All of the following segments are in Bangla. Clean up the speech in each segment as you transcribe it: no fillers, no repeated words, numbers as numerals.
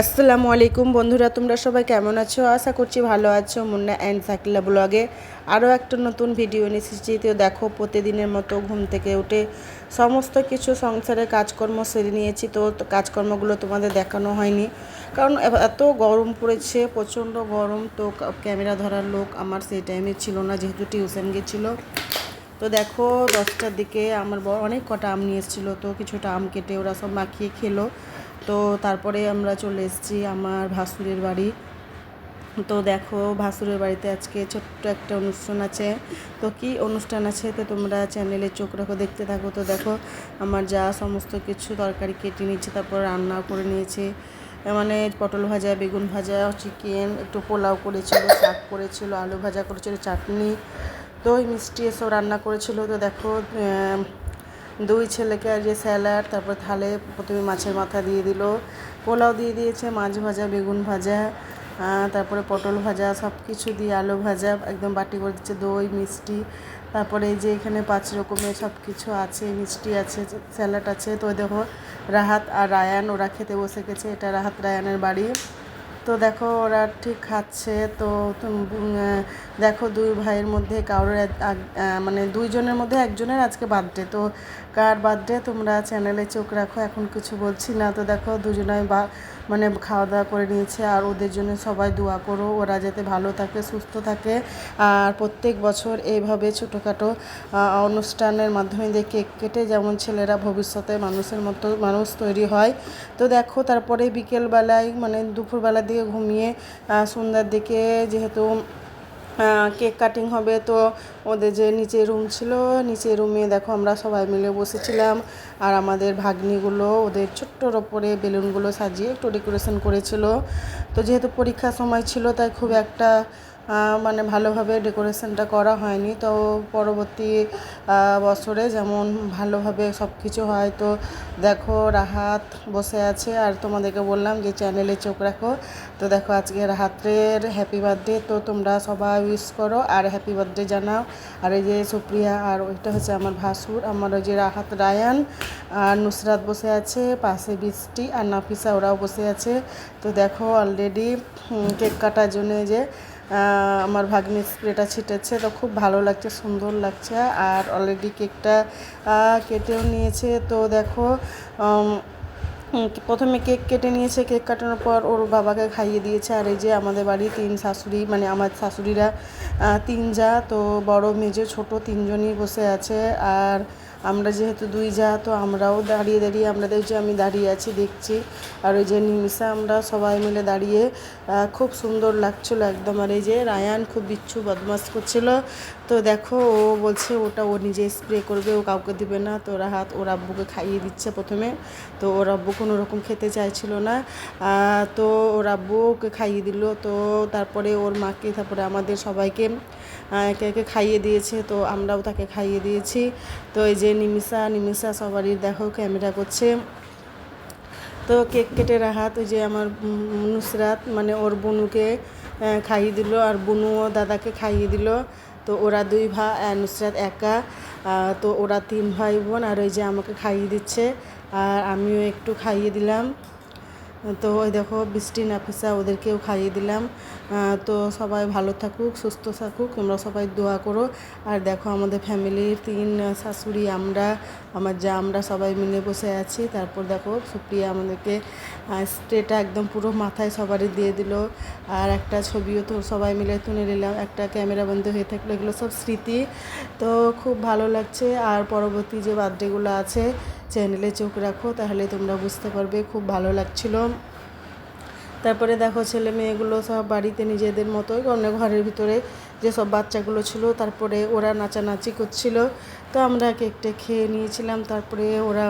আসসালামু আলাইকুম বন্ধুরা, তোমরা সবাই কেমন আছো? আশা করছি ভালো আছো। মুন্না অ্যান্ড সাকিলা ব্লগে আরও একটা নতুন ভিডিও নিয়ে এসেছি। তো দেখো, প্রতিদিনের মতো ঘুম থেকে উঠে সমস্ত কিছু সংসারের কাজকর্ম সেরে নিয়েছি। তো কাজকর্মগুলো তোমাদের দেখানো হয়নি, কারণ এত গরম পড়েছে, প্রচণ্ড গরম। তো ক্যামেরা ধরার লোক আমার সেই টাইমে ছিল না, যেহেতু টিউশন গেছিলো। তো দেখো, 10টার দিকে আমার বর অনেক কটা আম নিয়ে এসেছিলো, তো কিছুটা আম কেটে ওরা সব মাখিয়ে খেলো। তো তারপরে আমরা চলে এসেছি আমার ভাসুরের বাড়ি। তো দেখো, ভাসুরের বাড়িতে আজকে ছোট্ট একটা অনুষ্ঠান আছে। তো কি অনুষ্ঠান আছে, তো তোমরা চ্যানেলে চোখ রাখো, দেখতে থাকো। তো দেখো, আমার যা সমস্ত কিছু তরকারি কেটে নিচ্ছে, তারপর রান্না করে নিয়েছে। মানে পটল ভাজা, বেগুন ভাজা, চিকেন, একটু পোলাও করেছিল, শাক করেছিল, আলু ভাজা করেছিল, চাটনি, দই মিষ্টি এসব রান্না করেছিল। তো দেখো, দুই ছেলেকে আর যে স্যালাড, তারপর থালে প্রথমে মাছের মাথা দিয়ে দিল, পোলাও দিয়ে দিয়েছে, মাছ ভাজা, বেগুন ভাজা, তারপরে পটল ভাজা, সব কিছু দিয়ে আলু ভাজা একদম বাটি করে দিচ্ছে, দই মিষ্টি। তারপরে এই যে এখানে 5 রকমের সব কিছু আছে, মিষ্টি আছে, স্যালাড আছে। তো দেখো, রাহাত আর রায়ান ওরা খেতে বসে গেছে। এটা রাহাত রায়ানের বাড়ি। তো দেখো, ওরা ঠিক খাচ্ছে। তো দেখো, দুই ভাইয়ের মধ্যে কারোর মানে দুইজনের মধ্যে একজনের আজকে বার্থডে। তো কার বার্থডে তোমরা চ্যানেলে চোখ রাখো, এখন কিছু বলছি না। তো দেখো, দুজনাই মানে খাওয়া দাওয়া করে নিয়েছে, আর ওদের জন্য সবাই দোয়া করো, ওরা যাতে ভালো থাকে, সুস্থ থাকে। আর প্রত্যেক বছর এইভাবে ছোটোখাটো অনুষ্ঠানের মাধ্যমে দিয়ে কেক কেটে, যেমন ছেলেরা ভবিষ্যতে মানুষের মতো মানুষ তৈরি হয়। তো দেখো, তারপরে বিকেলবেলায় মানে দুপুরবেলার দিকে ঘুমিয়ে সন্ধ্যার দিকে যেহেতু কেক কাটিং হবে, তো ওদের যে নিচে রুম ছিল, নিচে রুমে দেখো আমরা সবাই মিলে বসেছিলাম। আর আমাদের ভাগ্নিগুলো ওদের ছোট্টর ওপরে বেলুনগুলো সাজিয়ে একটু ডেকোরেশন করেছিল। তো যেহেতু পরীক্ষার সময় ছিল, তাই খুব একটা মানে ভালোভাবে ডেকোরেশনটা করা হয়নি। তো পরবর্তী বছরে যেমন ভালোভাবে সব কিছু হয়। তো দেখো, রাহাত বসে আছে, আর তোমাদেরকে বললাম যে চ্যানেলে চোখ রাখো। তো দেখো, আজকে রাহাতের হ্যাপি বার্থডে, তো তোমরা সবাই উইশ করো আর হ্যাপি বার্থডে জানাও। আর এই যে সুপ্রিয়া, আর ওইটা হচ্ছে আমার ভাসুর, আমার ওই যে রাহাত রায়ান আর নুসরাত বসে আছে, পাশে বৃষ্টি আর নাফিসা, ওরাও বসে আছে। তো দেখো, অলরেডি কেক কাটার জন্য যে আমার ভাগ্নি স্প্রেটা ছিটেছে, তো খুব ভালো লাগছে, সুন্দর লাগছে। আর অলরেডি কেকটা কেটেও নিয়েছে। তো দেখো, প্রথমে কেক কেটে নিয়েছে, কেক কাটানোর পর ওর বাবাকে খাইয়ে দিয়েছে। আর এই যে আমাদের বাড়ি 3 শাশুড়ি, মানে আমার শাশুড়িরা 3 যা, তো বড় মেজো ছোট 3জনই বসে আছে। আর আমরা যেহেতু 2 যা, তো আমরাও দাঁড়িয়ে দাঁড়িয়ে, আমাদের যে আমি দাঁড়িয়ে আছি দেখছি। আর ওই যে নিমিষা, আমরা সবাই মিলে দাঁড়িয়ে খুব সুন্দর লাগছিলো একদম। আর এই যে রায়ান খুব বিচ্ছু বদমাশ করছিল। তো দেখো, ও বলছে ওটা ও নিজে স্প্রে করবে, ও কাউকে দিবে না। তো রাহাত ওর আব্বুকে খাইয়ে দিচ্ছে প্রথমে। তো ওর আব্বু কোনো রকম খেতে চাইছিল না, তো ওর আব্বু ওকে খাইয়ে দিল। তো তারপরে ওর মাকে, তারপরে আমাদের সবাইকে একে একে খাইয়ে দিয়েছে। তো আমরাও তাকে খাইয়ে দিয়েছি। তো এই যে নিমিষা সবারই দেখো ক্যামেরা করছে। তো কেক কেটে রাহাত, ওই যে আমার নুসরাত মানে ওর বোনুকে খাইয়ে দিল, আর বোনুও দাদাকে খাইয়ে দিল। তো ওরা 2 ভাই, নুসরাত একা। তো ওরা 3 ভাই বোন, আর ওই যে আমাকে খাইয়ে দিচ্ছে, আর আমিও একটু খাইয়ে দিলাম। তো ওই দেখো, বৃষ্টি নাফিসা, ওদেরকেও খাইয়ে দিলাম। তো সবাই ভালো থাকুক, সুস্থ থাকুক, তোমরা সবাই দোয়া করো। আর দেখো, আমাদের ফ্যামিলির 3 শাশুড়ি, আমার যা, আমরা সবাই মিলে বসে আছি। তারপর দেখো, সুপ্রিয়া আমাদেরকে স্প্রেটা একদম পুরো মাথায় সবারই দিয়ে দিল। আর একটা ছবিও তো সবাই মিলে তুলে নিলাম, একটা ক্যামেরা বন্ধ হয়ে থাকলো। এগুলো সব স্মৃতি। তো খুব ভালো লাগছে। আর পরবর্তী যে বার্থডেগুলো আছে, চ্যানেলে চোখ রাখো, তাহলে তোমরা বুঝতে পারবে। খুব ভালো লাগছিল। তারপরে দেখো, ছেলে মেয়েগুলো সব বাড়িতে নিজেদের মতোই অন্য ঘরের ভিতরে যেসব বাচ্চাগুলো ছিল, তারপরে ওরা নাচানাচি করছিল। তো আমরা কেকটা খেয়ে নিয়েছিলাম। তারপরে ওরা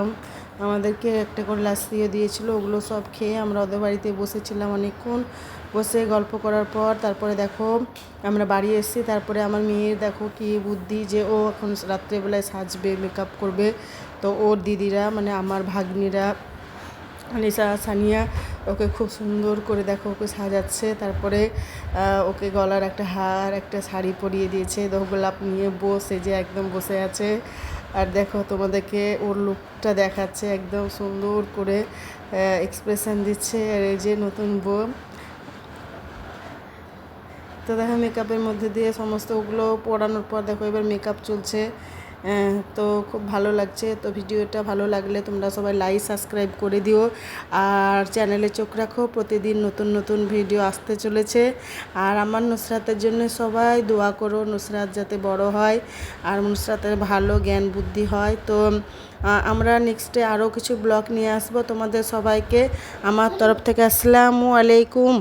আমাদেরকে একটা করে লাসিও দিয়েছিল, ওগুলো সব খেয়ে আমরা ওদের বাড়িতে বসেছিলাম অনেকক্ষণ। বসে গল্প করার পর তারপরে দেখো, আমরা বাড়ি এসেছি। তারপরে আমার মেয়ের দেখো কি বুদ্ধি, যে ও এখন রাত্রেবেলায় সাজবে, মেকআপ করবে। তো ওর দিদিরা, মানে আমার ভাগ্নিরা আনিসা, সানিয়া, ওকে খুব সুন্দর করে দেখো ওকে সাজাচ্ছে। তারপরে ওকে গলার একটা হার, একটা শাড়ি পরিয়ে দিয়েছে, গোলাপ নিয়ে বসে যে একদম বসে আছে। আর দেখো, তোমাদেরকে ওর লুকটা দেখাচ্ছে একদম সুন্দর করে। এক্সপ্রেশন দিচ্ছে। আর এই যে নতুন বউ, তো দেখো মেকআপের মধ্যে দিয়ে সমস্ত ওগুলো পরানোর পর দেখো এবার মেকআপ চলছে। তো খুব ভালো লাগছে। তো ভিডিওটা ভালো লাগলে তোমরা সবাই লাইক সাবস্ক্রাইব করে দিও, আর চ্যানেলে চোখ রাখো, প্রতিদিন নতুন নতুন ভিডিও আসতে চলেছে। আর আমার নুসরাতের জন্য সবাই দোয়া করো, নুসরাত যাতে বড় হয় আর নুসরাতের ভালো জ্ঞান বুদ্ধি হয়। তো আমরা নেক্সটে আরও কিছু ব্লগ নিয়ে আসবো তোমাদের সবাইকে। আমার তরফ থেকে আসসালামু আলাইকুম।